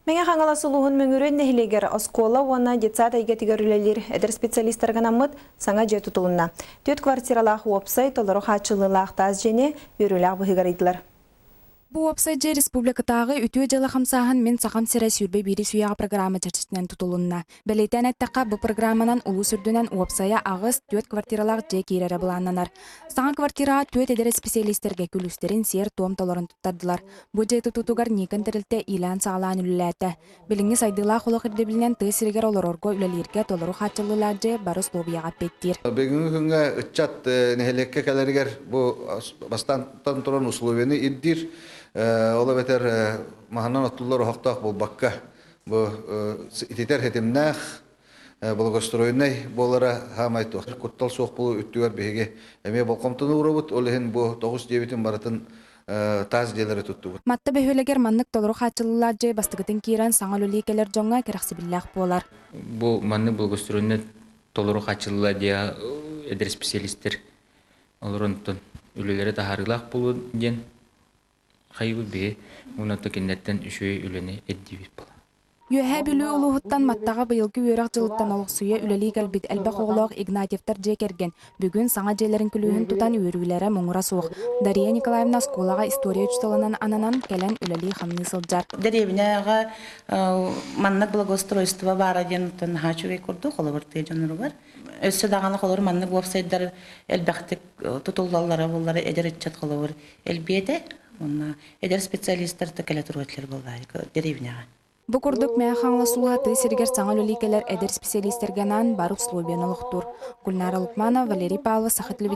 Меңе хаңала сулуғын мөңірін нәхілегер оскола уана детсат айға тігерілелер әдір специалисттарған амыт саңа же тұтылына. Төт квартиралақ уопсайт олары хатшылылақ таз жене өрілақ бұхығар еділер. Бу вебсайт республикатагы үтүө жала хамсахан мен сахам сире сүрбе бири суяга программа чарчытынан тутулунна. Белетен аттакка бу программанан улуу сүрдүнөн вебсайя агыс 4 квартиралар же кирere буланнанар. Саңа квартира 4 эдере специалисттерге күлүстерин сер том толорун туттардылар. Бу же тутутугар никен терилте илан саалаан үлләтә. Билинги сайдыла холок ирдебилнен тысыргер олорорго үлелерге толору хатчылылар же барыс лобияга петтир. Бүгүнкү күнгө ыччат нехелекке келергер бу бастантан туран условияны иддир. Ола бетер маханан оттулар хоқтақ бұл баққа. Бұл итетер хетімнақ, бұл гостройнай болара хамайту. Құттал соқ бұл үттігер бейге. Әме бұл қомтыны ұрабыт, олығын бұл 9-9 баратын таз делері тұтты бұд. Матта бөхөлегер маннык толыру хатчылылар же бастығытын кейран саңал өлейкелер жоңға керақсыбілләқ болар. Бұл манны бұл гостройнай толыру хатчылылар дея әдір специалистер олырынтын үлелері тахарылақ болу ден. Хайбы бе, уната кеннеттен үшөй үлені эддибит бола. Юэхэ бүлүү улуһуттан маттаға быйылгы үөрак жылыттан олықсуя үлелі кәлбит әлбә қоғылық Игнатьевтар же керген. Бүгін саңа жерлерін күлүүхін тутан үйрүлері мұңыра суық. Дария Николаевна сколаға история үчталынан ананан кәлен үлелі хамны сылджар. Деревняға маннық благоустройство бара денутын хачуэй көрді, қолыбырты жаныры бар. Өссі дағаны қолыр маннық вебсайттар әлбәқтік тұтылдалары болары әдерітчат қолыбыр әлбеде. Эдер специалисттар текеле тургатлар булды деревняга. Бу курдук мэ хаңласула тысыргер саңал үликелер эдер специалисттерганан бар условиянылыктур. Гульнара Лукманова, Валерий Павлов, Сахатлы